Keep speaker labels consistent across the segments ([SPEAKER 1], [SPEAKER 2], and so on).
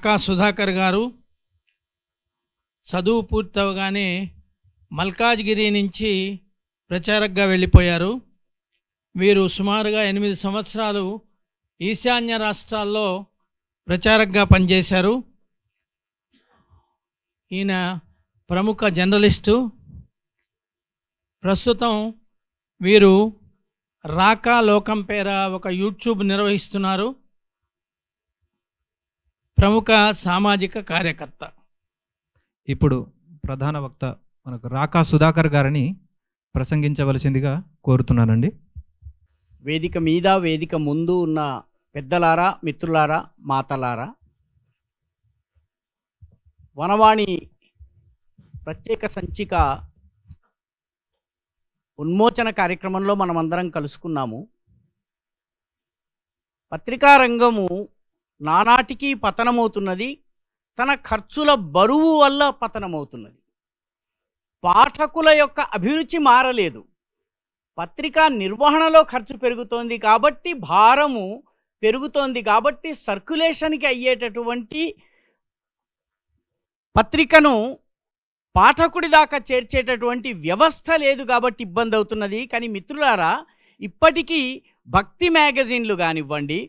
[SPEAKER 1] రాకా సుధాకర్ గారు చదువు పూర్తవగానే మల్కాజ్గిరి నుంచి ప్రచారకగా వెళ్ళిపోయారు. వీరు సుమారుగా 8 సంవత్సరాలు ఈశాన్య రాష్ట్రాల్లో ప్రచారకగా పనిచేశారు. ఈయన ప్రముఖ జర్నలిస్టు. ప్రస్తుతం వీరు రాకా లోకం పేర ఒక యూట్యూబ్ నిర్వహిస్తున్నారు. ప్రముఖ సామాజిక కార్యకర్త.
[SPEAKER 2] ఇప్పుడు ప్రధాన వక్త మనకు రాకా సుధాకర్ గారిని ప్రసంగించవలసిందిగా కోరుతున్నానండి.
[SPEAKER 3] వేదిక మీద వేదిక ముందు ఉన్న పెద్దలారా, మిత్రులారా, మాతలారా, వనవాణి ప్రత్యేక సంచిక ఉన్మోచన కార్యక్రమంలో మనమందరం కలుసుకున్నాము. పత్రికా రంగము నానాటికి పతనమవుతున్నది. తన ఖర్చుల బరువు వల్ల పతనమవుతున్నది. పాఠకుల యొక్క అభిరుచి మారలేదు. పత్రికా నిర్వహణలో ఖర్చు పెరుగుతోంది కాబట్టి, భారము పెరుగుతోంది కాబట్టి, సర్క్యులేషన్కి అయ్యేటటువంటి పత్రికను పాఠకుడి దాకా చేర్చేటటువంటి వ్యవస్థ లేదు కాబట్టి ఇబ్బంది అవుతున్నది. కానీ మిత్రులారా, ఇప్పటికీ భక్తి మ్యాగజైన్లు కానివ్వండి,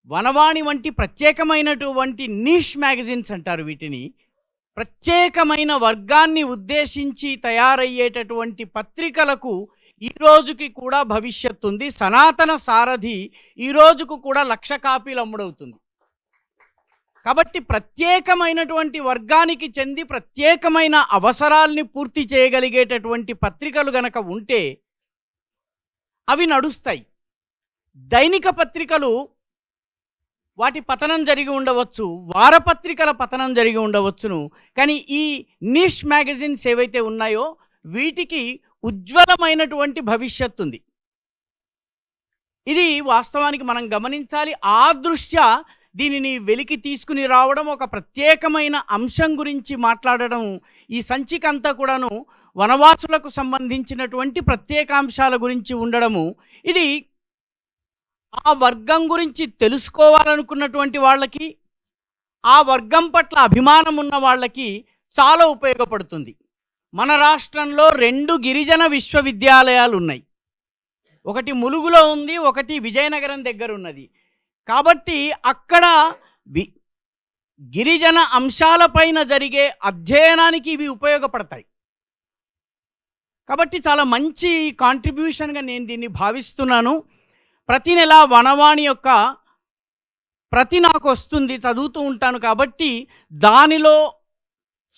[SPEAKER 3] వనవాణి వంటి ప్రత్యేకమైనటువంటి నీష్ మ్యాగజైన్స్ అంటారు వీటిని, ప్రత్యేకమైన వర్గాన్ని ఉద్దేశించి తయారయ్యేటటువంటి పత్రికలకు ఈ రోజుకి కూడా భవిష్యత్తు ఉంది. సనాతన సారథి ఈ రోజుకు కూడా 1,00,000 కాపీలు అమ్ముడవుతుంది. కాబట్టి ప్రత్యేకమైనటువంటి వర్గానికి చెంది ప్రత్యేకమైన అవసరాల్ని పూర్తి చేయగలిగేటటువంటి పత్రికలు గనక ఉంటే అవి నడుస్తాయి. దైనిక పత్రికలు వాటి పతనం జరిగి ఉండవచ్చు, వారపత్రికల పతనం జరిగి ఉండవచ్చును. కానీ ఈ నీష్ మ్యాగజైన్స్ ఏవైతే ఉన్నాయో వీటికి ఉజ్వలమైనటువంటి భవిష్యత్తు ఉంది. ఇది వాస్తవానికి మనం గమనించాలి. ఆ దృష్ట్యా దీనిని వెలికి తీసుకుని రావడం, ఒక ప్రత్యేకమైన అంశం గురించి మాట్లాడడం, ఈ సంచిక అంతా కూడాను వనవాసులకు సంబంధించినటువంటి ప్రత్యేకాంశాల గురించి ఉండడము, ఇది ఆ వర్గం గురించి తెలుసుకోవాలనుకున్నటువంటి వాళ్ళకి, ఆ వర్గం పట్ల అభిమానం ఉన్న వాళ్ళకి చాలా ఉపయోగపడుతుంది. మన రాష్ట్రంలో 2 గిరిజన విశ్వవిద్యాలయాలు ఉన్నాయి. ఒకటి ములుగులో ఉంది, ఒకటి విజయనగరం దగ్గర ఉన్నది. కాబట్టి అక్కడ గిరిజన అంశాలపైన జరిగే అధ్యయనానికి ఇవి ఉపయోగపడతాయి. కాబట్టి చాలా మంచి కాంట్రిబ్యూషన్గా నేను దీన్ని భావిస్తున్నాను. ప్రతి నెల వనవాణి యొక్క ప్రతి నాకు వస్తుంది, చదువుతూ ఉంటాను. కాబట్టి దానిలో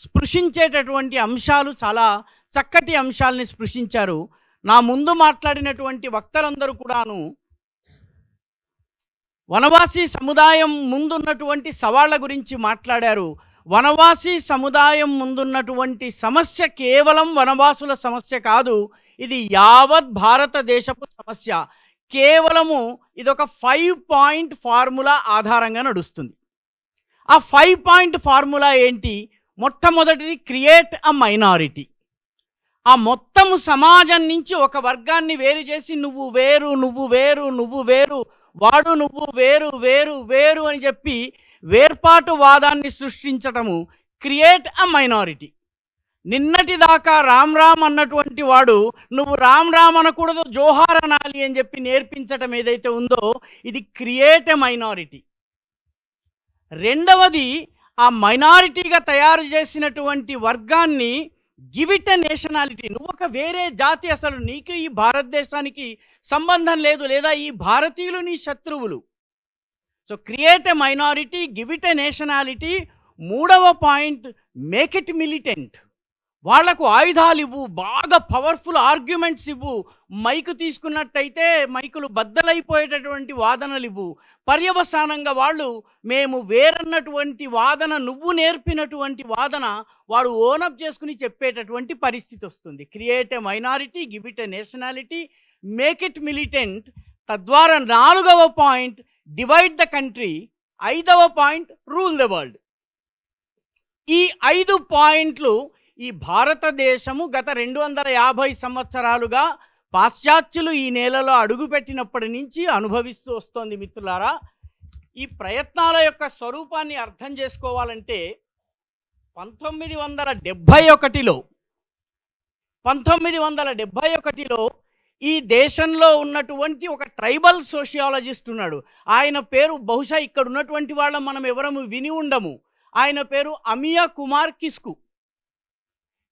[SPEAKER 3] స్పృశించేటటువంటి అంశాలు చాలా చక్కటి అంశాలని స్పృశించారు. నా ముందు మాట్లాడినటువంటి వక్తలందరూ కూడాను వనవాసీ సముదాయం ముందున్నటువంటి సవాళ్ల గురించి మాట్లాడారు. వనవాసీ సముదాయం ముందున్నటువంటి సమస్య కేవలం వనవాసుల సమస్య కాదు, ఇది యావత్ భారతదేశపు సమస్య. కేవలము ఇదొక 5 పాయింట్ ఫార్ములా ఆధారంగా నడుస్తుంది. ఆ 5 పాయింట్ ఫార్ములా ఏంటి? మొట్టమొదటిది క్రియేట్ అ మైనారిటీ. ఆ మొత్తము సమాజం నుంచి ఒక వర్గాన్ని వేరు చేసి నువ్వు వేరు, నువ్వు వేరు, నువ్వు వేరు, వాడు నువ్వు వేరు, వేరు, వేరు అని చెప్పి వేర్పాటు వాదాన్ని సృష్టించటము క్రియేట్ అ మైనారిటీ. నిన్నటిదాకా రామ్ రామ్ అన్నటువంటి వాడు నువ్వు రామ్ రామ్ అనకూడదు, జోహార్ అనాలి అని చెప్పి నేర్పించటం ఏదైతే ఉందో ఇది క్రియేట్ ఎ మైనారిటీ. రెండవది, ఆ మైనారిటీగా తయారు చేసినటువంటి వర్గాన్ని గివ్ ఇట్ ఎ నేషనాలిటీ. నువ్వు ఒక వేరే జాతి, అసలు నీకు ఈ భారతదేశానికి సంబంధం లేదు, లేదా ఈ భారతీయులు నీ శత్రువులు. So create a minority, give it a nationality. మూడవ పాయింట్, మేక్ ఇట్ మిలిటెంట్. వాళ్లకు ఆయుధాలు ఇవ్వు, బాగా పవర్ఫుల్ ఆర్గ్యుమెంట్స్ ఇవ్వు. మైకు తీసుకున్నట్టయితే మైకులు బద్దలైపోయేటటువంటి వాదనలు ఇవ్వు. పర్యవసానంగా వాళ్ళు మేము వేరన్నటువంటి వాదన, నువ్వు నేర్పినటువంటి వాదన వాడు ఓనప్ చేసుకుని చెప్పేటటువంటి పరిస్థితి వస్తుంది. Create a minority, give it a nationality, make it militant. తద్వారా 4వ పాయింట్, డివైడ్ ద కంట్రీ. 5వ పాయింట్, రూల్ ద వరల్డ్. ఈ 5 పాయింట్లు ఈ భారతదేశము గత 250 సంవత్సరాలుగా పాశ్చాత్యులు ఈ నేలలో అడుగుపెట్టినప్పటి నుంచి అనుభవిస్తూ వస్తోంది. మిత్రులారా, ఈ ప్రయత్నాల యొక్క స్వరూపాన్ని అర్థం చేసుకోవాలంటే 1971లో ఈ దేశంలో ఉన్నటువంటి ఒక ట్రైబల్ సోషియాలజిస్ట్ ఉన్నాడు. ఆయన పేరు బహుశా ఇక్కడ ఉన్నటువంటి వాళ్ళం మనం ఎవరము విని ఉండము. ఆయన పేరు అమియా కుమార్ కిస్కు.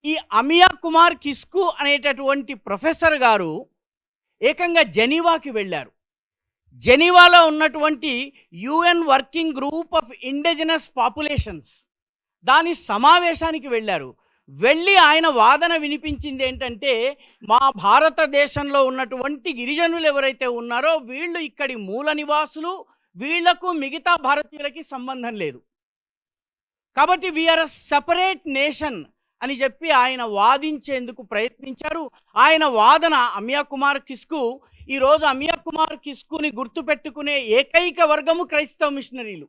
[SPEAKER 3] ఈ అమియా కుమార్ కిస్కు అనేటటువంటి ప్రొఫెసర్ గారు ఏకంగా జెనీవాకి వెళ్ళారు. జెనీవాలో ఉన్నటువంటి UN working group of indigenous populations దాని సమావేశానికి వెళ్ళారు. వెళ్ళి ఆయన వాదన వినిపించింది ఏంటంటే, మా భారతదేశంలో ఉన్నటువంటి గిరిజనులు ఎవరైతే ఉన్నారో వీళ్ళు ఇక్కడి మూల నివాసులు, వీళ్లకు మిగతా భారతీయులకి సంబంధం లేదు, కాబట్టి వీఆర్ అ సెపరేట్ నేషన్ అని చెప్పి ఆయన వాదించేందుకు ప్రయత్నించారు. ఆయన వాదన అమియా కుమార్ కిస్కు, ఈరోజు అమియా కుమార్ కిస్కుని గుర్తుపెట్టుకునే ఏకైక వర్గము క్రైస్తవ మిషనరీలు.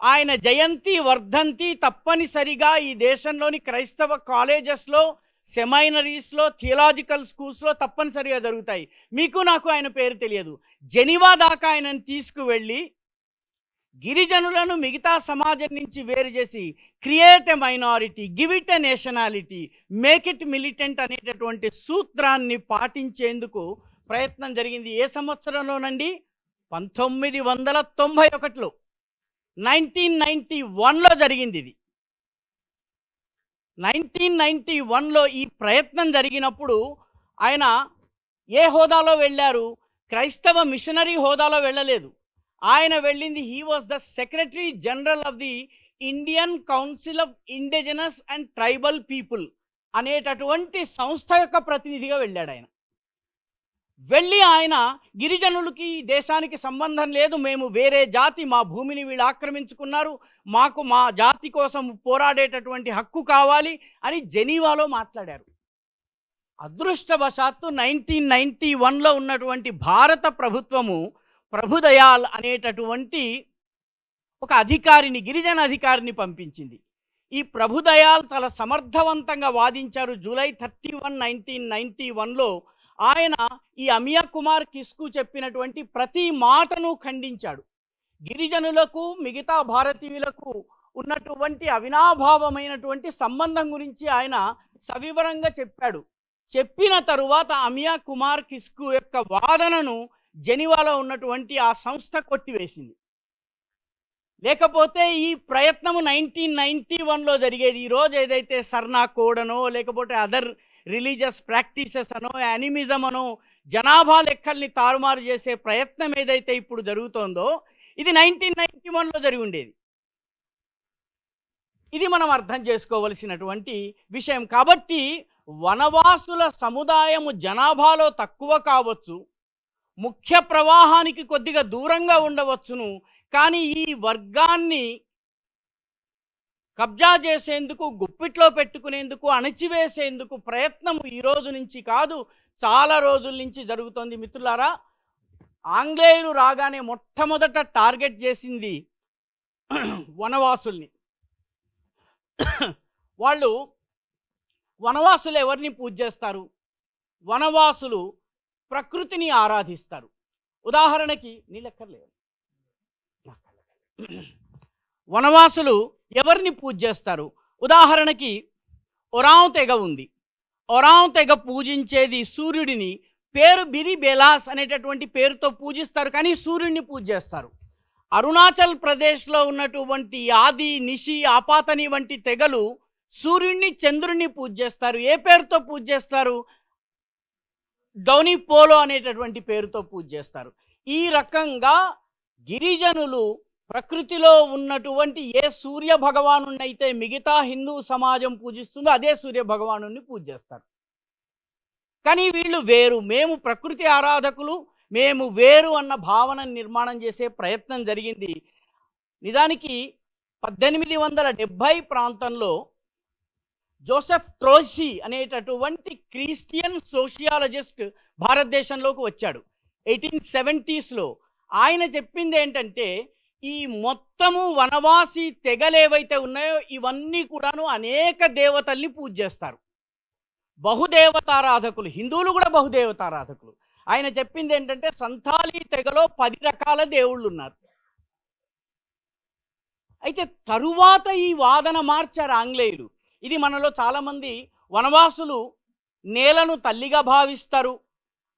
[SPEAKER 3] ఆయన జయంతి వర్ధంతి తప్పనిసరిగా ఈ దేశంలోని క్రైస్తవ కాలేజెస్లో, సెమైనరీస్లో, థియలాజికల్ స్కూల్స్లో తప్పనిసరిగా జరుగుతాయి. మీకు నాకు ఆయన పేరు తెలియదు. జెనీవా దాకా ఆయనను తీసుకువెళ్ళి గిరిజనులను మిగతా సమాజం నుంచి వేరు చేసి create a minority, give it a nationality, make it militant అనేటటువంటి సూత్రాన్ని పాటించేందుకు ప్రయత్నం జరిగింది. ఏ సంవత్సరంలోనండి? 1991లో, 1991లో జరిగింది ఇది. 1991లో ఈ ప్రయత్నం జరిగినప్పుడు ఆయన ఏ హోదాలో వెళ్ళారు? క్రైస్తవ మిషనరీ హోదాలో వెళ్ళలేదు. ఆయన వెళ్ళింది, he was the secretary general of the Indian council of indigenous and tribal people అనేటటువంటి సంస్థ యొక్క ప్రతినిధిగా వెళ్ళాడు ఆయన. వెళ్ళి ఆయన గిరిజనులకి దేశానికి సంబంధం లేదు, మేము వేరే జాతి, మా భూమిని వీళ్ళు ఆక్రమించుకున్నారు, మాకు మా జాతి కోసం పోరాడేటటువంటి హక్కు కావాలి అని జెనీవాలో మాట్లాడారు. అదృష్టవశాత్తు 1991లో ఉన్నటువంటి భారత ప్రభుత్వము ప్రభుదయాల్ అనేటటువంటి ఒక అధికారిని, గిరిజన అధికారిని పంపించింది. ఈ ప్రభుదయాల్ చాలా సమర్థవంతంగా వాదించారు. జూలై 31, 1991లో ఆయన ఈ అమియా కుమార్ కిస్కు చెప్పినటువంటి ప్రతి మాటను ఖండించాడు. గిరిజనులకు మిగతా భారతీయులకు ఉన్నటువంటి అవినాభావమైనటువంటి సంబంధం గురించి ఆయన సవివరంగా చెప్పాడు. చెప్పిన తరువాత అమియా కుమార్ కిస్కు యొక్క వాదనను జెనీవాలో ఉన్నటువంటి ఆ సంస్థ కొట్టివేసింది. లేకపోతే ఈ ప్రయత్నము 1991లో జరిగేది. ఈరోజు ఏదైతే సర్నా కోడ్ అనో, లేకపోతే అదర్ రిలీజియస్ ప్రాక్టీసెస్ అనో, యానిమిజం అనో, జనాభా లెక్కల్ని తారుమారు చేసే ప్రయత్నం ఏదైతే ఇప్పుడు జరుగుతోందో ఇది 1991లో జరిగి ఉండేది. ఇది మనం అర్థం చేసుకోవలసినటువంటి విషయం. కాబట్టి వనవాసుల సముదాయము జనాభాలో తక్కువ కావచ్చు, ముఖ్య ప్రవాహానికి కొద్దిగా దూరంగా ఉండవచ్చును, కానీ ఈ వర్గాన్ని కబ్జా చేసేందుకు, గుప్పిట్లో పెట్టుకునేందుకు, అణచివేసేందుకు ప్రయత్నం ఈ రోజు నుంచి కాదు, చాలా రోజుల నుంచి జరుగుతోంది. మిత్రులారా, ఆంగ్లేయులు రాగానే మొట్టమొదట టార్గెట్ చేసింది వనవాసుల్ని. వాళ్ళు వనవాసులు ఎవరిని పూజ చేస్తారు? వనవాసులు ప్రకృతిని ఆరాధిస్తారు. ఉదాహరణకి నీళ్ళెక్కర్లేదు, వనవాసులు ఎవరిని పూజ చేస్తారు? ఉదాహరణకి ఒరావ్ తెగ ఉంది. ఒరావ్ తెగ పూజించేది సూర్యుడిని. పేరు బిరి బెలాస్ అనేటటువంటి పేరుతో పూజిస్తారు, కానీ సూర్యుడిని పూజ చేస్తారు. అరుణాచల్ ప్రదేశ్లో ఉన్నటువంటి ఆది, నిషి, ఆపాతని వంటి తెగలు సూర్యుడిని, చంద్రుడిని పూజ చేస్తారు. ఏ పేరుతో పూజ చేస్తారు? డౌనీ పోలో అనేటటువంటి పేరుతో పూజ చేస్తారు. ఈ రకంగా గిరిజనులు ప్రకృతిలో ఉన్నటువంటి ఏ సూర్య భగవాను అయితే మిగతా హిందూ సమాజం పూజిస్తుందో అదే సూర్య భగవాను పూజ చేస్తారు. కానీ వీళ్ళు వేరు, మేము ప్రకృతి ఆరాధకులు, మేము వేరు అన్న భావన నిర్మాణం చేసే ప్రయత్నం జరిగింది. నిజానికి 1870 ప్రాంతంలో జోసెఫ్ ట్రోషీ అనేటటువంటి క్రిస్టియన్ సోషియాలజిస్ట్ భారతదేశంలోకి వచ్చాడు 1870స్లో. ఆయన చెప్పింది ఏంటంటే, ఈ మొత్తము వనవాసి తెగలేవైతే ఉన్నాయో ఇవన్నీ కూడాను అనేక దేవతల్ని పూజ చేస్తారు, బహుదేవతారాధకులు. హిందువులు కూడా బహుదేవతారాధకులు. ఆయన చెప్పింది ఏంటంటే, సంతాలీ తెగలో 10 రకాల దేవుళ్ళు ఉన్నారు. అయితే తరువాత ఈ వాదన మార్చారు ఆంగ్లేయులు. ఇది మనలో చాలామంది వనవాసులు నేలను తల్లిగా భావిస్తారు.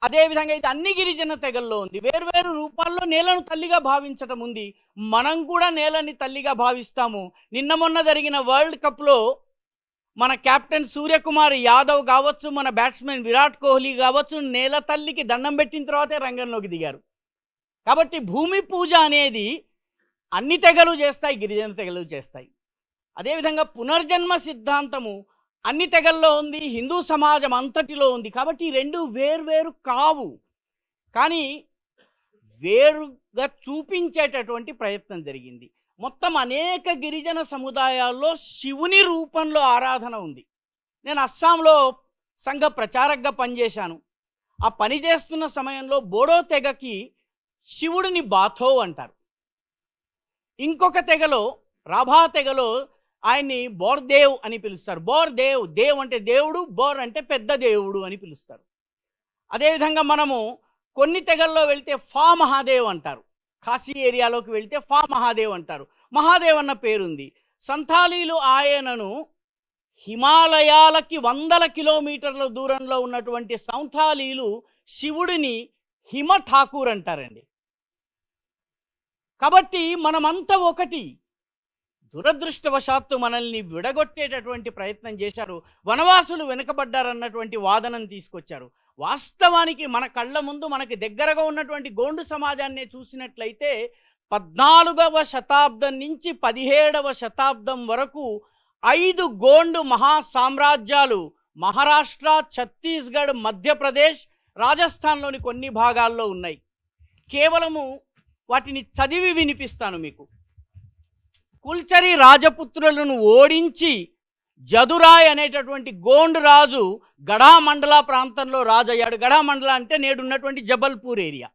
[SPEAKER 3] అదేవిధంగా ఇది అన్ని గిరిజన తెగల్లో ఉంది. వేరువేరు రూపాల్లో నేలను తల్లిగా భావించటం ఉంది. మనం కూడా నేలని తల్లిగా భావిస్తాము. నిన్న మొన్న జరిగిన వరల్డ్ కప్లో మన కెప్టెన్ సూర్యకుమార్ యాదవ్ కావచ్చు, మన బ్యాట్స్మెన్ విరాట్ కోహ్లీ కావచ్చు, నేల తల్లికి దండం పెట్టిన తర్వాతే రంగంలోకి దిగారు. కాబట్టి భూమి పూజ అనేది అన్ని తెగలు చేస్తాయి, గిరిజన తెగలు చేస్తాయి. అదేవిధంగా పునర్జన్మ సిద్ధాంతము అన్ని తెగల్లో ఉంది, హిందూ సమాజం అంతటిలో ఉంది. కాబట్టి ఈ రెండు వేర్వేరు కావు, కానీ వేరుగా చూపించేటటువంటి ప్రయత్నం జరిగింది. మొత్తం అనేక గిరిజన సముదాయాల్లో శివుని రూపంలో ఆరాధన ఉంది. నేను అస్సాంలో సంఘ ప్రచారకగా పనిచేశాను. ఆ పని చేస్తున్న సమయంలో బోడో తెగకి శివుడిని బాథో అంటారు. ఇంకొక తెగలో, రాభా తెగలో ఆయన్ని బోర్దేవ్ అని పిలుస్తారు. బోర్దేవ్, దేవ్ అంటే దేవుడు, బోర్ అంటే పెద్ద దేవుడు అని పిలుస్తారు. అదేవిధంగా మనము కొన్ని తెగల్లో వెళ్తే ఫా మహాదేవ్ అంటారు. కాశీ ఏరియాలోకి వెళ్తే ఫా మహాదేవ్ అంటారు. మహాదేవ్ అన్న పేరుంది. సంతాలీలు ఆయనను హిమాలయాలకి 100 కిలోమీటర్ల దూరంలో ఉన్నటువంటి సంతాలీలు శివుడిని హిమ ఠాకూర్ అంటారండి. కాబట్టి మనమంతా ఒకటి. దురదృష్టవశాత్తు మనల్ని విడగొట్టేటటువంటి ప్రయత్నం చేశారు. వనవాసులు వెనుకబడ్డారన్నటువంటి వాదనను తీసుకొచ్చారు. వాస్తవానికి మన కళ్ళ ముందు మనకి దగ్గరగా ఉన్నటువంటి గోండు సమాజాన్ని చూసినట్లయితే 14వ శతాబ్దం నుంచి 17వ శతాబ్దం వరకు 5 గోండు మహా సామ్రాజ్యాలు మహారాష్ట్ర, ఛత్తీస్గఢ్, మధ్యప్రదేశ్, రాజస్థాన్లోని కొన్ని భాగాల్లో ఉన్నాయి. కేవలము వాటిని చదివి వినిపిస్తాను మీకు. కుల్చరి రాజపుత్రులను ఓడించి జదురాయ్ అనేటటువంటి గోండు రాజు గఢా మండల ప్రాంతంలో రాజు అయ్యాడు. గఢా మండల అంటే నేడున్నటువంటి జబల్పూర్ ఏరియా.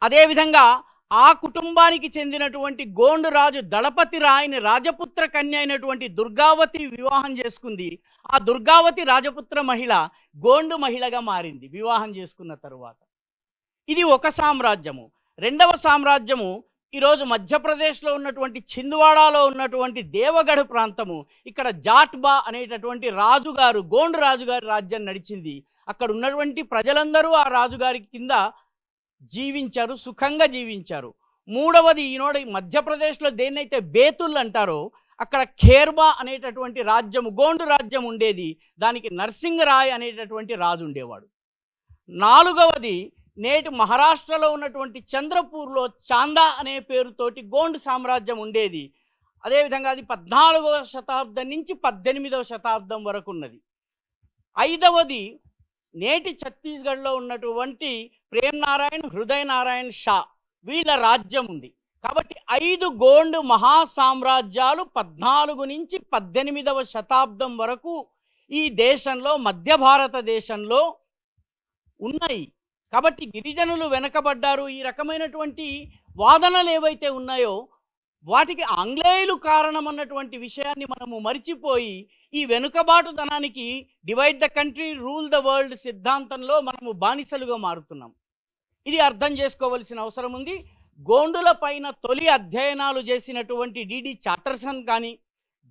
[SPEAKER 3] అదేవిధంగా ఆ కుటుంబానికి చెందినటువంటి గోండు రాజు దళపతి రాయ్ని రాజపుత్ర కన్య అయినటువంటి దుర్గావతి వివాహం చేసుకుంది. ఆ దుర్గావతి రాజపుత్ర మహిళ గోండు మహిళగా మారింది వివాహం చేసుకున్న తరువాత. ఇది ఒక సామ్రాజ్యము. రెండవ సామ్రాజ్యము ఈరోజు మధ్యప్రదేశ్లో ఉన్నటువంటి చింద్వాడాలో ఉన్నటువంటి దేవగఢ్ ప్రాంతము. ఇక్కడ జాట్బా అనేటటువంటి రాజుగారు, గోండు రాజుగారి రాజ్యం నడిచింది. అక్కడ ఉన్నటువంటి ప్రజలందరూ ఆ రాజుగారి కింద జీవించారు, సుఖంగా జీవించారు. మూడవది ఈనాడు మధ్యప్రదేశ్లో దేన్నైతే బేతుల్ అంటారో అక్కడ ఖేర్బా అనేటటువంటి రాజ్యము, గోండు రాజ్యం ఉండేది. దానికి నర్సింగరాయ్ అనేటటువంటి రాజు ఉండేవాడు. నాలుగవది నేటి మహారాష్ట్రలో ఉన్నటువంటి చంద్రపూర్లో చాందా అనే పేరుతోటి గోండు సామ్రాజ్యం ఉండేది. అదేవిధంగా అది 14వ శతాబ్దం నుంచి 18వ శతాబ్దం వరకు ఉన్నది. ఐదవది నేటి ఛత్తీస్గఢ్లో ఉన్నటువంటి ప్రేమ్ నారాయణ్, హృదయ్ నారాయణ్ షా, వీళ్ళ రాజ్యం ఉంది. కాబట్టి 5 గోండు మహా సామ్రాజ్యాలు 14 నుంచి 18వ శతాబ్దం వరకు ఈ దేశంలో, మధ్య భారతదేశంలో ఉన్నాయి. కాబట్టి గిరిజనులు వెనకబడ్డారు. ఈ రకమైనటువంటి వాదనలు ఏవైతే ఉన్నాయో వాటికి ఆంగ్లేయులు కారణం అన్నటువంటి విషయాన్ని మనము మరిచిపోయి ఈ వెనుకబాటుతనానికి divide the country, rule the world సిద్ధాంతంలో మనము బానిసలుగా మారుతున్నాం. ఇది అర్థం చేసుకోవలసిన అవసరం ఉంది. గోండుల పైన తొలి అధ్యయనాలు చేసినటువంటి డిడి చాటర్సన్ కానీ,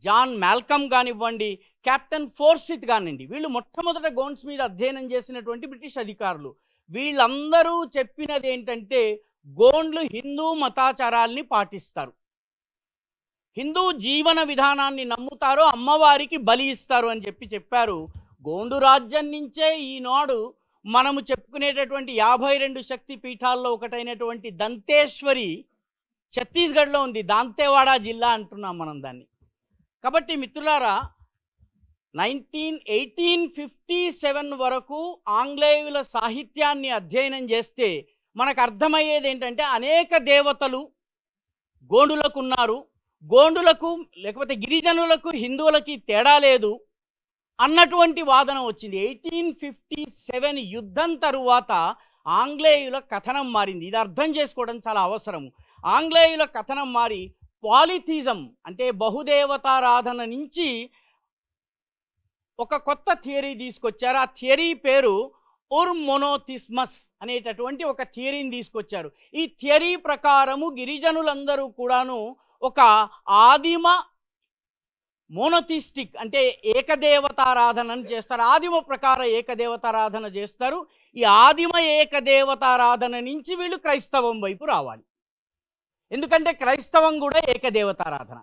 [SPEAKER 3] జాన్ మాల్కమ్ కానివ్వండి, కెప్టెన్ ఫోర్సిత్ కానివ్వండి, వీళ్ళు మొట్టమొదట గోండ్స్ మీద అధ్యయనం చేసినటువంటి బ్రిటిష్ అధికారులు. వీళ్ళందరూ చెప్పినది ఏంటంటే గోండ్లు హిందూ మతాచారాల్ని పాటిస్తారు, హిందూ జీవన విధానాన్ని నమ్ముతారు, అమ్మవారికి బలి ఇస్తారు అని చెప్పారు. గోండు రాజ్యం నుంచే ఈనాడు మనము చెప్పుకునేటటువంటి 52 శక్తి పీఠాల్లో ఒకటైనటువంటి దంతేశ్వరి ఛత్తీస్గఢ్లో ఉంది. దాంతేవాడ జిల్లా అంటున్నాం మనం దాన్ని. కాబట్టి మిత్రులారా, 1857 వరకు ఆంగ్లేయుల సాహిత్యాన్ని అధ్యయనం చేస్తే మనకు అర్థమయ్యేది ఏంటంటే అనేక దేవతలు గోండులకు ఉన్నారు, గోండులకు లేకపోతే గిరిజనులకు హిందువులకి తేడా లేదు అన్నటువంటి వాదన వచ్చింది. 1857 యుద్ధం తరువాత ఆంగ్లేయుల కథనం మారింది. ఇది అర్థం చేసుకోవడం చాలా అవసరం. ఆంగ్లేయుల కథనం మారి పాలిథిజం అంటే బహుదేవతారాధన నుంచి ఒక కొత్త థియరీ తీసుకొచ్చారు. ఆ థియరీ పేరు మొనోథిస్మస్ అనేటటువంటి ఒక థియరీని తీసుకొచ్చారు. ఈ థియరీ ప్రకారము గిరిజనులందరూ కూడాను ఒక ఆదిమ మోనోథిస్టిక్ అంటే ఏకదేవతారాధనను చేస్తారు. ఆదిమ ప్రకార ఏకదేవతారాధన చేస్తారు. ఈ ఆదిమ ఏకదేవతారాధన నుంచి వీళ్ళు క్రైస్తవం వైపు రావాలి. ఎందుకంటే క్రైస్తవం కూడా ఏకదేవతారాధన.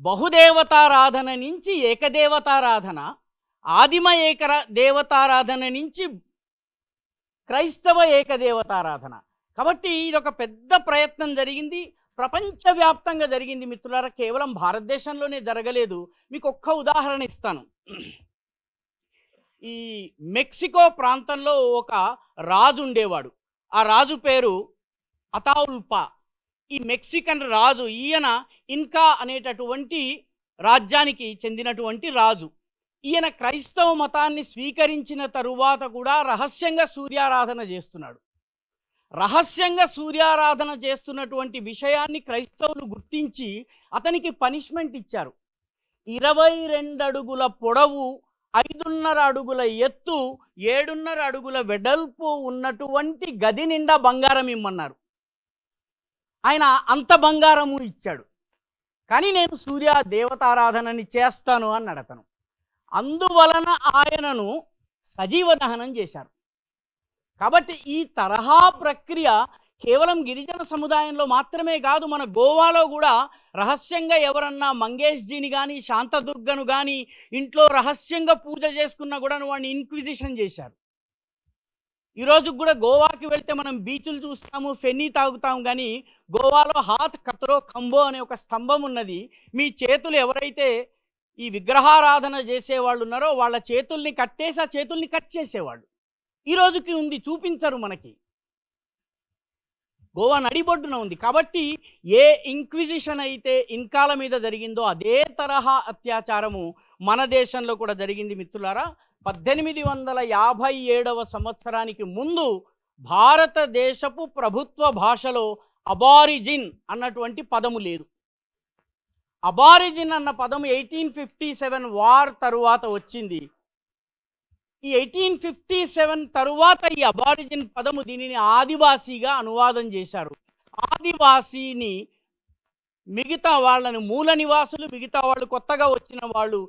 [SPEAKER 3] బహుదేవతారాధన నుంచి ఏకదేవతారాధన, ఆదిమ దేవతారాధన నుంచి క్రైస్తవ ఏకదేవతారాధన. కాబట్టి ఇది ఒక పెద్ద ప్రయత్నం జరిగింది, ప్రపంచవ్యాప్తంగా జరిగింది మిత్రులారా. కేవలం భారతదేశంలోనే జరగలేదు. మీకు ఒక్క ఉదాహరణ ఇస్తాను. ఈ మెక్సికో ప్రాంతంలో ఒక రాజు ఉండేవాడు. ఆ రాజు పేరు అతావుల్పా. ఈ మెక్సికన్ రాజు, ఈయన ఇన్కా అనేటటువంటి రాజ్యానికి చెందినటువంటి రాజు. ఈయన క్రైస్తవ మతాన్ని స్వీకరించిన తరువాత కూడా రహస్యంగా సూర్యారాధన చేస్తున్నాడు. రహస్యంగా సూర్యారాధన చేస్తున్నటువంటి విషయాన్ని క్రైస్తవులు గుర్తించి అతనికి పనిష్మెంట్ ఇచ్చారు. 22 అడుగుల పొడవు, 5.5 అడుగుల ఎత్తు, 7.5 అడుగుల వెడల్పు ఉన్నటువంటి గది నిండా బంగారం ఇమ్మన్నారు. ఆయన అంత బంగారము ఇచ్చాడు. కానీ నేను సూర్య దేవతారాధనని చేస్తాను అన్నాడు అతను. అందువలన ఆయనను సజీవ దహనం చేశారు. కాబట్టి ఈ తరహా ప్రక్రియ కేవలం గిరిజన సముదాయంలో మాత్రమే కాదు, మన గోవాలో కూడా రహస్యంగా ఎవరన్నా మంగేష్జీని కానీ శాంతదుర్గను కానీ ఇంట్లో రహస్యంగా పూజ చేసుకున్నా కూడా వాడిని ఇన్క్విజిషన్ చేశారు. ఈరోజు కూడా గోవాకి వెళ్తే మనం బీచ్లు చూస్తాము, ఫెన్నీ తాగుతాము, కానీ గోవాలో హాత్ కత్రో ఖంబో అనే ఒక స్తంభం ఉన్నది. మీ చేతులు ఎవరైతే ఈ విగ్రహారాధన చేసేవాళ్ళు ఉన్నారో వాళ్ళ చేతుల్ని కట్టేసి ఆ చేతుల్ని కట్ చేసేవాళ్ళు. ఈ రోజుకి ఉంది, చూపించరు మనకి. గోవా నడిబొడ్డున ఉంది. కాబట్టి ఏ ఇంక్విజిషన్ అయితే ఇన్కాల మీద జరిగిందో అదే తరహా అత్యాచారము మన దేశంలో కూడా జరిగింది మిత్రులారా. 1857 సంవత్సరానికి ముందు భారతదేశపు ప్రభుత్వ భాషలో అబారిజిన్ అన్నటువంటి పదము లేదు. అబారిజిన్ అన్న పదము 1857 వార్ తరువాత వచ్చింది. ఈ 1857 తరువాత ఈ అబారిజిన్ పదము దీనిని ఆదివాసీగా అనువాదం చేశారు. ఆదివాసీని మిగతా వాళ్ళని మూల నివాసులు, మిగతా వాళ్ళు కొత్తగా వచ్చిన వాళ్ళు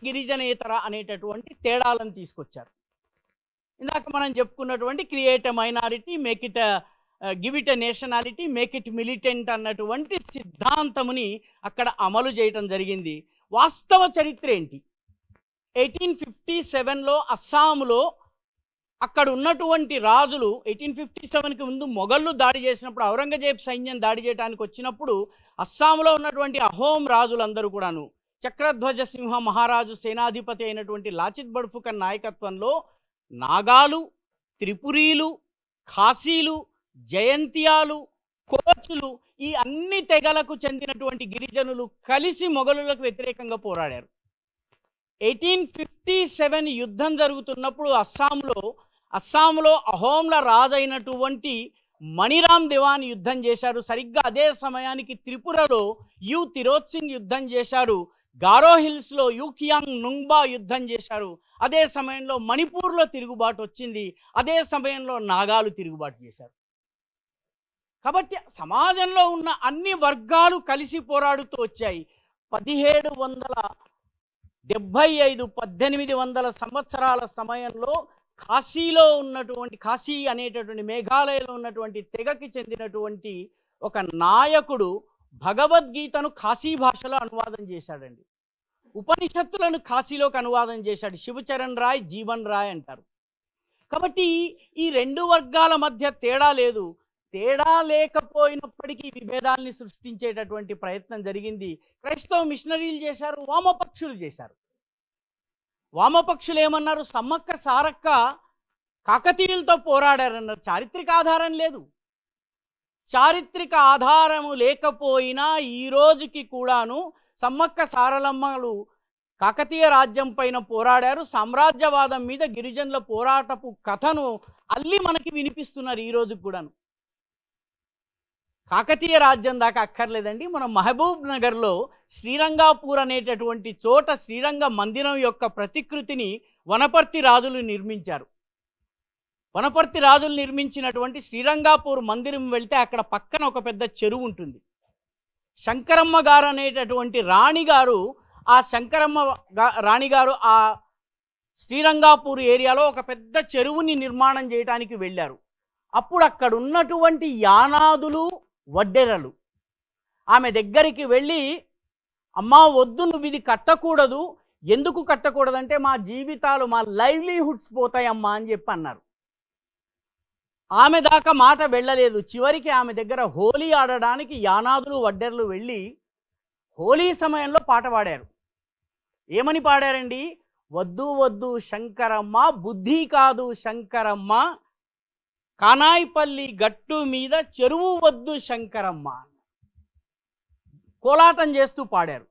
[SPEAKER 3] గిరిజనేతర అనేటటువంటి తేడాలను తీసుకొచ్చారు. ఇందాక మనం చెప్పుకున్నటువంటి create a minority, make it give it a nationality, make it militant అన్నటువంటి సిద్ధాంతముని అక్కడ అమలు చేయటం జరిగింది. వాస్తవ చరిత్ర ఏంటి? 1857లో అస్సాంలో అక్కడ ఉన్నటువంటి రాజులు 1857కి ముందు మొఘళ్ళు దాడి చేసినప్పుడు, ఔరంగజేబ్ సైన్యం దాడి చేయడానికి వచ్చినప్పుడు అస్సాంలో ఉన్నటువంటి అహోం రాజులందరూ కూడాను చక్రధ్వజ సింహ మహారాజు సేనాధిపతి అయినటువంటి లాచిత్ బర్ఫుకన్ నాయకత్వంలో నాగాలు, త్రిపురీలు, ఖాసీలు, జయంతియాలు, కోచులు, ఈ అన్ని తెగలకు చెందినటువంటి గిరిజనులు కలిసి మొఘలులకు వ్యతిరేకంగా పోరాడారు. 1857 యుద్ధం జరుగుతున్నప్పుడు అస్సాంలో అహోంల రాజైనటువంటి మణిరామ్ దివాన్ యుద్ధం చేశారు. సరిగ్గా అదే సమయానికి త్రిపురలో యు తిరోత్ సింగ్ యుద్ధం చేశారు. గారో హిల్స్లో యూకియాంగ్ నుంగ్బా యుద్ధం చేశారు. అదే సమయంలో మణిపూర్లో తిరుగుబాటు వచ్చింది. అదే సమయంలో నాగాలు తిరుగుబాటు చేశారు. కాబట్టి సమాజంలో ఉన్న అన్ని వర్గాలు కలిసి పోరాడుతూ వచ్చాయి. 1800 సంవత్సరాల సమయంలో కాశీలో ఉన్నటువంటి, కాశీ అనేటటువంటి మేఘాలయలో ఉన్నటువంటి తెగకి చెందినటువంటి ఒక నాయకుడు భగవద్గీతను కాశీ భాషలో అనువాదం చేశాడండి. ఉపనిషత్తులను కాశీలోకి అనువాదం చేశాడు. శివచరణ్ రాయ్, జీవన్ రాయ్ అంటారు. కాబట్టి ఈ రెండు వర్గాల మధ్య తేడా లేదు. తేడా లేకపోయినప్పటికీ విభేదాల్ని సృష్టించేటటువంటి ప్రయత్నం జరిగింది. క్రైస్తవ మిషనరీలు చేశారు, వామపక్షులు చేశారు. వామపక్షులు ఏమన్నారు? సమ్మక్క సారక్క కాకతీయులతో పోరాడారన్నారు. చారిత్రక ఆధారం లేదు. చారిత్రక ఆధారము లేకపోయినా ఈ రోజుకి కూడాను సమ్మక్క సారలమ్మలు కాకతీయ రాజ్యం పైన పోరాడారు. సామ్రాజ్యవాదం మీద గిరిజనుల పోరాటపు కథను అల్లి మనకి వినిపిస్తున్నారు ఈ రోజుకి కూడాను. కాకతీయ రాజ్యం దాకా అక్కర్లేదండి. మనం మహబూబ్ నగర్లో శ్రీరంగాపూర్ అనేటటువంటి చోట శ్రీరంగ మందిరం యొక్క ప్రతికృతిని వనపర్తి రాజులు నిర్మించారు. వనపర్తి రాజులు నిర్మించినటువంటి శ్రీరంగాపూర్ మందిరం వెళ్తే అక్కడ పక్కన ఒక పెద్ద చెరువు ఉంటుంది. శంకరమ్మ గారు అనేటటువంటి రాణిగారు, ఆ శంకరమ్మ రాణిగారు ఆ శ్రీరంగాపూర్ ఏరియాలో ఒక పెద్ద చెరువుని నిర్మాణం చేయడానికి వెళ్ళారు. అప్పుడు అక్కడ ఉన్నటువంటి యానాదులు, వడ్డెరలు ఆమె దగ్గరికి వెళ్ళి, అమ్మా వద్దు, నువ్వు ఇది కట్టకూడదు. ఎందుకు కట్టకూడదంటే మా జీవితాలు, మా లైవ్లీహుడ్స్ పోతాయమ్మా అని చెప్పి అన్నారు. ఆమె దాకా మాట వెళ్ళలేదు. చివరికి ఆమె దగ్గర హోలీ ఆడడానికి యానాదులు, వడ్డెర్లు వెళ్ళి హోలీ సమయంలో పాట పాడారు. ఏమని పాడారండి? వద్దు వద్దు శంకరమ్మ, బుద్ధి కాదు శంకరమ్మ, కానాయిపల్లి గట్టు మీద చెరువు వద్దు శంకరమ్మ. కోలాటం చేస్తూ పాడారు.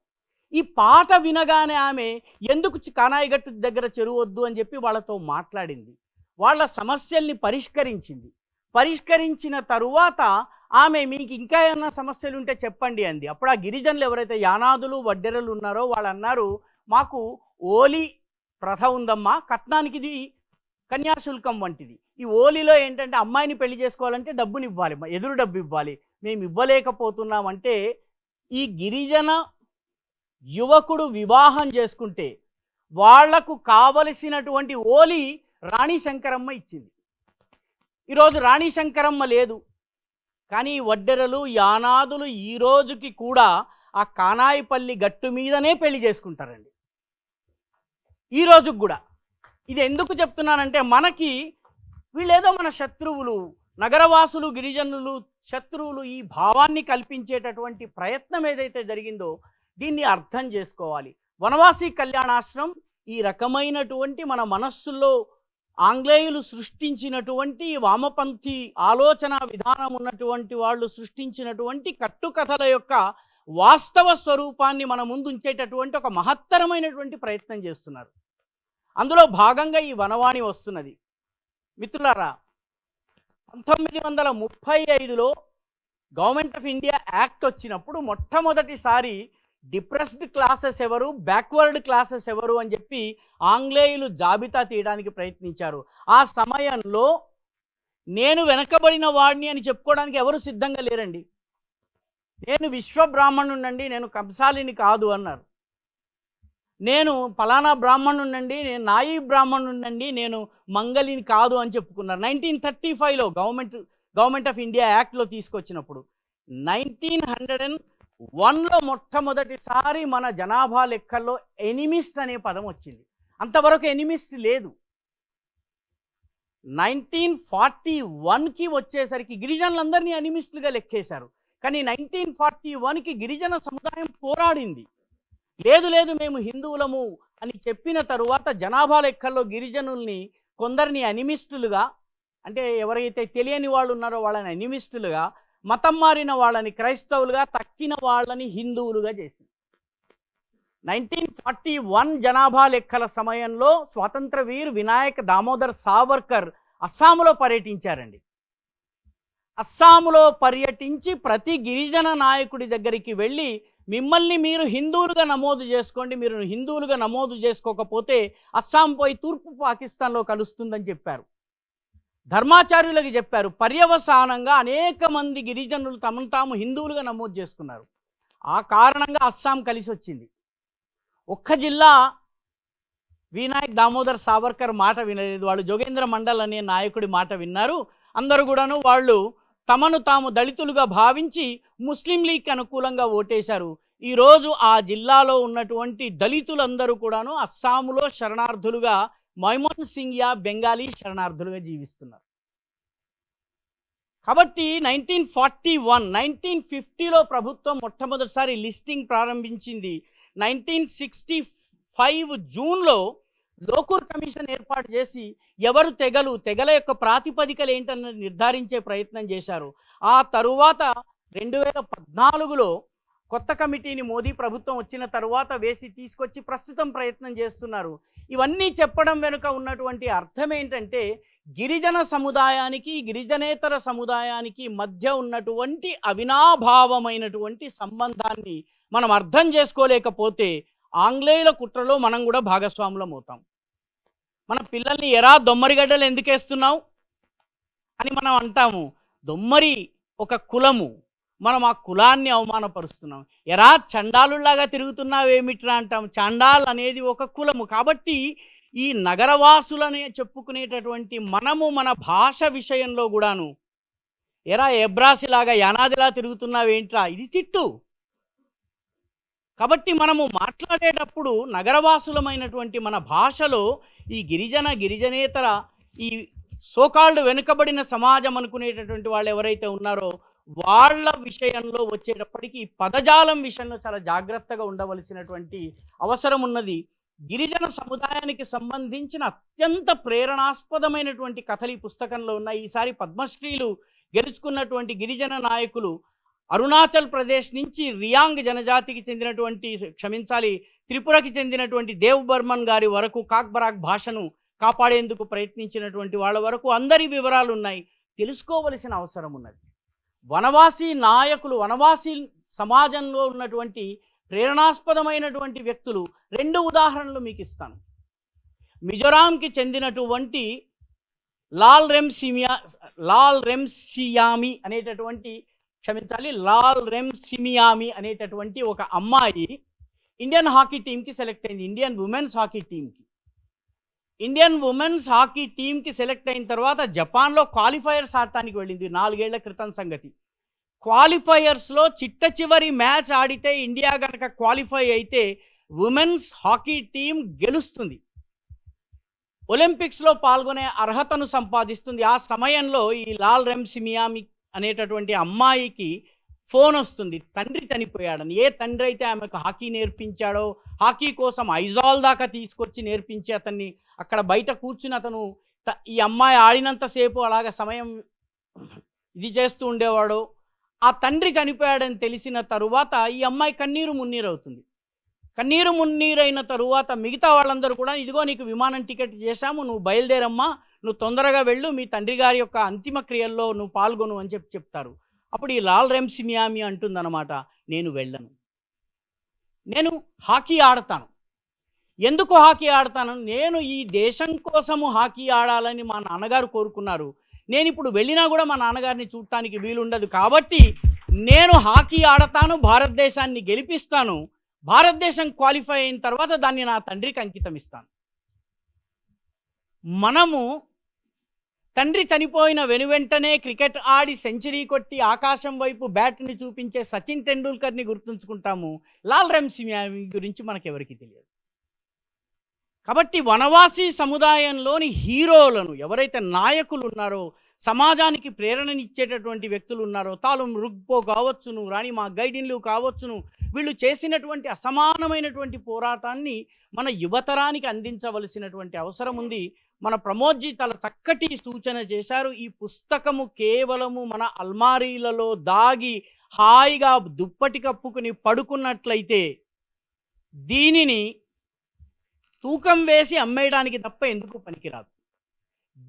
[SPEAKER 3] ఈ పాట వినగానే ఆమె ఎందుకు కానాయి గట్టు దగ్గర చెరువు వద్దు అని చెప్పి వాళ్ళతో మాట్లాడింది. వాళ్ళ సమస్యల్ని పరిష్కరించింది. పరిష్కరించిన తరువాత ఆమె, మీకు ఇంకా ఏమైనా సమస్యలు ఉంటే చెప్పండి అంది. అప్పుడు ఆ గిరిజనులు ఎవరైతే యానాదులు, వడ్డెరలు ఉన్నారో వాళ్ళు అన్నారు, మాకు ఓలి ప్రథ ఉందమ్మా, కట్నానికి ఇది కన్యాశుల్కం వంటిది. ఈ ఓలిలో ఏంటంటే అమ్మాయిని పెళ్లి చేసుకోవాలంటే డబ్బుని ఇవ్వాలి, ఎదురు డబ్బు ఇవ్వాలి, మేము ఇవ్వలేకపోతున్నామంటే ఈ గిరిజన యువకుడు వివాహం చేసుకుంటే వాళ్లకు కావలసినటువంటి ఓలి రాణి శంకరమ్మ ఇచ్చింది. ఈరోజు రాణి శంకరమ్మ లేదు, కానీ వడ్డెరలు, యానాదులు ఈ రోజుకి కూడా ఆ కానాయిపల్లి గట్టు మీదనే పెళ్లి చేసుకుంటారండి, ఈ రోజుకి కూడా. ఇది ఎందుకు చెప్తున్నానంటే, మనకి వీళ్ళేదో మన శత్రువులు, నగరవాసులు, గిరిజనులు శత్రువులు, ఈ భావాన్ని కల్పించేటటువంటి ప్రయత్నం ఏదైతే జరిగిందో దీన్ని అర్థం చేసుకోవాలి. వనవాసి కళ్యాణాశ్రమం ఈ రకమైనటువంటి మన మనస్సుల్లో ఆంగ్లేయులు సృష్టించినటువంటి వామపంథీ ఆలోచన విధానం ఉన్నటువంటి వాళ్ళు సృష్టించినటువంటి కట్టుకథల యొక్క వాస్తవ స్వరూపాన్ని మన ముందు ఉంచేటటువంటి ఒక మహత్తరమైనటువంటి ప్రయత్నం చేస్తున్నారు. అందులో భాగంగా ఈ వనవాణి వస్తున్నది. మిత్రులారా, 1935లో గవర్నమెంట్ ఆఫ్ ఇండియా యాక్ట్ వచ్చినప్పుడు మొట్టమొదటిసారి డిప్రెస్డ్ క్లాసెస్ ఎవరు, బ్యాక్వర్డ్ క్లాసెస్ ఎవరు అని చెప్పి ఆంగ్లేయులు జాబితా తీయడానికి ప్రయత్నించారు. ఆ సమయంలో నేను వెనకబడిన వాడిని అని చెప్పుకోవడానికి ఎవరు సిద్ధంగా లేరండి. నేను విశ్వబ్రాహ్మణునండి, నేను కంసాలిని కాదు అన్నారు. నేను ఫలానా బ్రాహ్మణునండి, నేను నాయి బ్రాహ్మణునండి, నేను మంగళిని కాదు అని చెప్పుకున్నారు. 1935లో గవర్నమెంట్ ఆఫ్ ఇండియా యాక్ట్లో తీసుకొచ్చినప్పుడు 1901లో మొట్టమొదటిసారి మన జనాభా లెక్కల్లో ఎనిమిస్ట్ అనే పదం వచ్చింది. అంతవరకు ఎనిమిస్ట్ లేదు. 1941కి వచ్చేసరికి గిరిజనులందరినీ ఎనిమిస్టులుగా లెక్కేశారు. కానీ 1941కి గిరిజన సముదాయం పోరాడింది. లేదు లేదు మేము హిందువులము అని చెప్పిన తరువాత జనాభా లెక్కల్లో గిరిజనుల్ని కొందరిని అనిమిస్టులుగా, అంటే ఎవరైతే తెలియని వాళ్ళు ఉన్నారో వాళ్ళని అనిమిస్టులుగా, మతం మారిన వాళ్ళని క్రైస్తవులుగా, తక్కిన వాళ్ళని హిందువులుగా చేసింది. 1941 జనాభా లెక్కల సమయంలో స్వాతంత్ర వీర్ వినాయక్ దామోదర్ సావర్కర్ అస్సాంలో పర్యటించారండి. అస్సాంలో పర్యటించి ప్రతి గిరిజన నాయకుడి దగ్గరికి వెళ్ళి, మిమ్మల్ని మీరు హిందువులుగా నమోదు చేసుకోండి, మీరు హిందువులుగా నమోదు చేసుకోకపోతే అస్సాం పోయి తూర్పు పాకిస్తాన్లో కలుస్తుందని చెప్పారు. ధర్మాచార్యులకి చెప్పారు. పర్యవసానంగా అనేక మంది గిరిజనులు తమను తాము హిందువులుగా నమోదు చేసుకున్నారు. ఆ కారణంగా అస్సాం కలిసి వచ్చింది. ఒక్క జిల్లా వినాయక్ దామోదర్ సావర్కర్ మాట వినలేదు, వాళ్ళు జోగేంద్ర మండల్ అనే నాయకుడి మాట విన్నారు. అందరూ కూడాను వాళ్ళు తమను తాము దళితులుగా భావించి ముస్లిం లీగ్ అనుకూలంగా ఓటేశారు. ఈరోజు ఆ జిల్లాలో ఉన్నటువంటి దళితులందరూ కూడాను అస్సాములో శరణార్థులుగా, మైమోన్ సింగియా బెంగాలీ శరణార్థులుగా జీవిస్తున్నారు. కాబట్టి 1950లో ప్రభుత్వం మొట్టమొదటిసారి లిస్టింగ్ ప్రారంభించింది. 1965 జూన్లో లోకూర్ కమిషన్ ఏర్పాటు చేసి ఎవరు తెగల యొక్క ప్రాతిపదికలు ఏంటన్నది నిర్ధారించే ప్రయత్నం చేశారు. ఆ తరువాత 2014లో కొత్త కమిటీని మోదీ ప్రభుత్వం వచ్చిన తరువాత వేసి తీసుకొచ్చి ప్రస్తుతం ప్రయత్నం చేస్తున్నారు. ఇవన్నీ చెప్పడం వెనుక ఉన్నటువంటి అర్థం ఏంటంటే, గిరిజన సముదాయానికి, గిరిజనేతర సముదాయానికి మధ్య ఉన్నటువంటి అవినాభావమైనటువంటి సంబంధాన్ని మనం అర్థం చేసుకోలేకపోతే ఆంగ్లేయుల కుట్రలో మనం కూడా భాగస్వాములం అవుతాం. మన పిల్లల్ని ఎరా దొమ్మరిగడ్డలు ఎందుకు వేస్తున్నావు అని మనం అంటాము. దొమ్మరి ఒక కులము, మనం ఆ కులాన్ని అవమానపరుస్తున్నాం. ఎరా చండాలులాగా తిరుగుతున్నావేమిట్రా అంటాం. చండాల్ అనేది ఒక కులము. కాబట్టి ఈ నగరవాసులనే చెప్పుకునేటటువంటి మనము మన భాష విషయంలో కూడాను ఎరా ఎబ్రాసిలాగా యానాదిలా తిరుగుతున్నావేంట్రా, ఇది తిట్టు. కాబట్టి మనము మాట్లాడేటప్పుడు నగరవాసులమైనటువంటి మన భాషలో ఈ గిరిజనేతర ఈ సోకాల్డ్ వెనుకబడిన సమాజం అనుకునేటటువంటి వాళ్ళు ఎవరైతే ఉన్నారో వాళ్ళ విషయంలో వచ్చేటప్పటికి పదజాలం విషయంలో చాలా జాగ్రత్తగా ఉండవలసినటువంటి అవసరం ఉన్నది. గిరిజన సముదాయానికి సంబంధించిన అత్యంత ప్రేరణాస్పదమైనటువంటి కథలు ఈ పుస్తకంలో ఉన్నాయి. ఈసారి పద్మశ్రీలు గెలుచుకున్నటువంటి గిరిజన నాయకులు అరుణాచల్ ప్రదేశ్ నుంచి రియాంగ్ జనజాతికి చెందినటువంటి త్రిపురకి చెందినటువంటి దేవ్ బర్మన్ గారి వరకు కాక్బరాక్ భాషను కాపాడేందుకు ప్రయత్నించినటువంటి వాళ్ళ వరకు అందరి వివరాలు ఉన్నాయి. తెలుసుకోవలసిన అవసరం ఉన్నది. వనవాసీ నాయకులు, వనవాసీ సమాజంలో ఉన్నటువంటి ప్రేరణాస్పదమైనటువంటి వ్యక్తులు 2 ఉదాహరణలు మీకు ఇస్తాను. మిజోరాంకి చెందినటువంటి లాల్ రెమ్సియామి అనేటటువంటి ఒక అమ్మాయి ఇండియన్ హాకీ టీంకి సెలెక్ట్ అయింది. ఇండియన్ ఉమెన్స్ హాకీ టీంకి సెలెక్ట్ అయిన తర్వాత జపాన్లో క్వాలిఫైయర్స్ ఆడటానికి వెళ్ళింది. 4 ఏళ్ల క్రితం సంగతి. క్వాలిఫైయర్స్లో చిట్ట చివరి మ్యాచ్ ఆడితే ఇండియా కనుక క్వాలిఫై అయితే ఉమెన్స్ హాకీ టీం గెలుస్తుంది, ఒలింపిక్స్లో పాల్గొనే అర్హతను సంపాదిస్తుంది. ఆ సమయంలో ఈ లాల్ రెమ్సియామి అనేటటువంటి అమ్మాయికి ఫోన్ వస్తుంది, తండ్రి చనిపోయాడని. ఏ తండ్రి అయితే ఆమెకు హాకీ నేర్పించాడో, హాకీ కోసం ఐజాల్ దాకా తీసుకొచ్చి నేర్పించి అతన్ని అక్కడ బయట కూర్చుని అతను ఈ అమ్మాయి ఆడినంతసేపు అలాగ సమయం ఇది చేస్తూ ఉండేవాడు. ఆ తండ్రి చనిపోయాడని తెలిసిన తరువాత ఈ అమ్మాయి కన్నీరు మున్నీరైన తరువాత మిగతా వాళ్ళందరూ కూడా ఇదిగో నీకు విమానం టికెట్ చేశాము, నువ్వు బయలుదేరమ్మా, నువ్వు తొందరగా వెళ్ళు, మీ తండ్రి గారి యొక్క అంతిమ క్రియల్లో నువ్వు పాల్గొను అని చెప్తారు. అప్పుడు ఈ లాల్ రెమ్సియామి అంటుందన్నమాట, నేను వెళ్ళను, నేను హాకీ ఆడతాను. ఎందుకు హాకీ ఆడతాను? నేను ఈ దేశం కోసము హాకీ ఆడాలని మా నాన్నగారు కోరుకున్నారు. నేను ఇప్పుడు వెళ్ళినా కూడా మా నాన్నగారిని చూడటానికి వీలుండదు. కాబట్టి నేను హాకీ ఆడతాను, భారతదేశాన్ని గెలిపిస్తాను, భారతదేశం క్వాలిఫై అయిన తర్వాత దాన్ని నా తండ్రికి అంకితం ఇస్తాను. మనము తండ్రి చనిపోయిన వెనువెంటనే క్రికెట్ ఆడి సెంచరీ కొట్టి ఆకాశం వైపు బ్యాట్ని చూపించే సచిన్ టెండూల్కర్ని గుర్తుంచుకుంటాము. లాల్ రెమ్సియామి గురించి మనకెవరికి తెలియదు. కాబట్టి వనవాసీ సముదాయంలోని హీరోలను ఎవరైతే నాయకులు ఉన్నారో, సమాజానికి ప్రేరణనిచ్చేటటువంటి వ్యక్తులు ఉన్నారో, తాలు రుగ్పో కావచ్చును, రాణిమా గైడిన్లు కావచ్చును, వీళ్ళు చేసినటువంటి అసమానమైనటువంటి పోరాటాన్ని మన యువతరానికి అందించవలసినటువంటి అవసరం ఉంది. మన ప్రమోద్జీ చాలా చక్కటి సూచన చేశారు. ఈ పుస్తకము కేవలము మన అల్మారీలలో దాగి హాయిగా దుప్పటి కప్పుకుని పడుకున్నట్లయితే దీనిని తూకం వేసి అమ్మేయడానికి తప్ప ఎందుకు పనికిరాదు.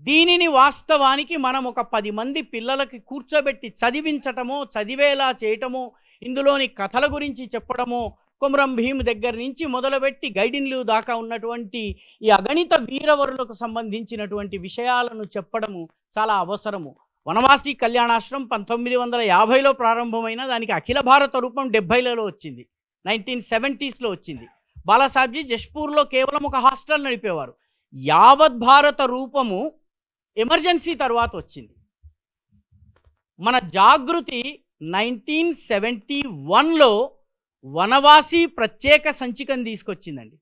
[SPEAKER 3] దీనిని వాస్తవానికి మనం ఒక 10 మంది పిల్లలకి కూర్చోబెట్టి చదివించటమో, చదివేలా చేయటమో, ఇందులోని కథల గురించి చెప్పడమో, కొమరం భీమ్ దగ్గర నుంచి మొదలుపెట్టి గైడిన్లు దాకా ఉన్నటువంటి ఈ అగణిత వీరవరులకు సంబంధించినటువంటి విషయాలను చెప్పడము చాలా అవసరము. వనవాసీ కళ్యాణాశ్రమం 1950లో ప్రారంభమైన దానికి అఖిల భారత రూపం 70లలో వచ్చింది, 1970స్లో వచ్చింది. బాలాసాహెబ్జీ జష్పూర్లో కేవలం ఒక హాస్టల్ నడిపేవారు. యావత్ భారత రూపము ఎమర్జెన్సీ తర్వాత వచ్చింది. మన జాగృతి 1971లో వనవాసీ ప్రత్యేక సంచికను తీసుకొచ్చిందండి.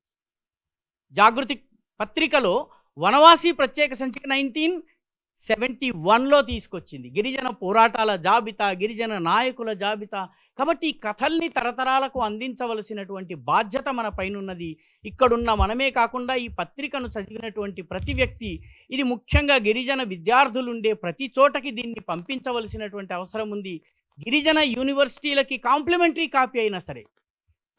[SPEAKER 3] జాగృతి పత్రికలో వనవాసీ ప్రత్యేక సంచిక 1971లో తీసుకొచ్చింది. గిరిజన పోరాటాల జాబితా, గిరిజన నాయకుల జాబితా. కాబట్టి ఈ కథల్ని తరతరాలకు అందించవలసినటువంటి బాధ్యత మన పైన ఉన్నది. ఇక్కడున్న మనమే కాకుండా ఈ పత్రికను చదివినటువంటి ప్రతి వ్యక్తి, ఇది ముఖ్యంగా గిరిజన విద్యార్థులుండే ప్రతి చోటకి దీన్ని పంపించవలసినటువంటి అవసరం ఉంది. గిరిజన యూనివర్సిటీలకి కాంప్లిమెంటరీ కాపీ అయినా సరే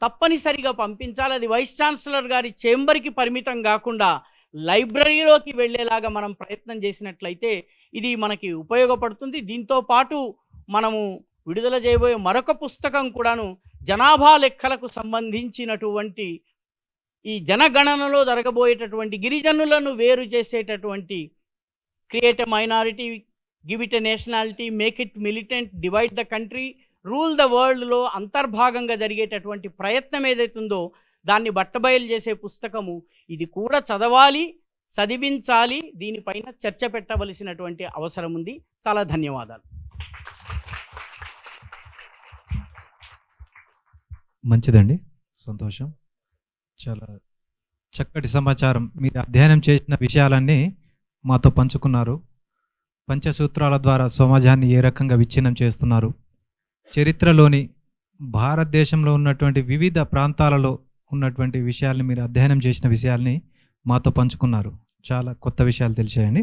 [SPEAKER 3] తప్పనిసరిగా పంపించాలి. అది వైస్ ఛాన్సలర్ గారి చేంబర్కి పరిమితం కాకుండా లైబ్రరీలోకి వెళ్ళేలాగా మనం ప్రయత్నం చేసినట్లయితే ఇది మనకి ఉపయోగపడుతుంది. దీంతో పాటు మనము విడుదల చేయబోయే మరొక పుస్తకం కూడాను జనాభా లెక్కలకు సంబంధించినటువంటి ఈ జనగణనలో జరగబోయేటటువంటి గిరిజనులను వేరు చేసేటటువంటి create a minority, give it a nationality, make it militant, divide the country, rule the వరల్డ్లో అంతర్భాగంగా జరిగేటటువంటి ప్రయత్నం ఏదైతుందో దాన్ని బట్టబయలు చేసే పుస్తకము. ఇది కూడా చదవాలి, చదివించాలి, దీనిపైన చర్చ పెట్టవలసినటువంటి అవసరం ఉంది. చాలా ధన్యవాదాలు.
[SPEAKER 2] మంచిదండి, సంతోషం. చాలా చక్కటి సమాచారం, మీరు అధ్యయనం చేసిన విషయాలన్నీ మాతో పంచుకున్నారు. పంచసూత్రాల ద్వారా సమాజాన్ని ఏ రకంగా విచ్ఛిన్నం చేస్తున్నారు, చరిత్రలోని భారతదేశంలో ఉన్నటువంటి వివిధ ప్రాంతాలలో ఉన్నటువంటి విషయాల్ని, మీరు అధ్యయనం చేసిన విషయాల్ని మాతో పంచుకున్నారు. చాలా కొత్త విషయాలు తెలిసాయండి.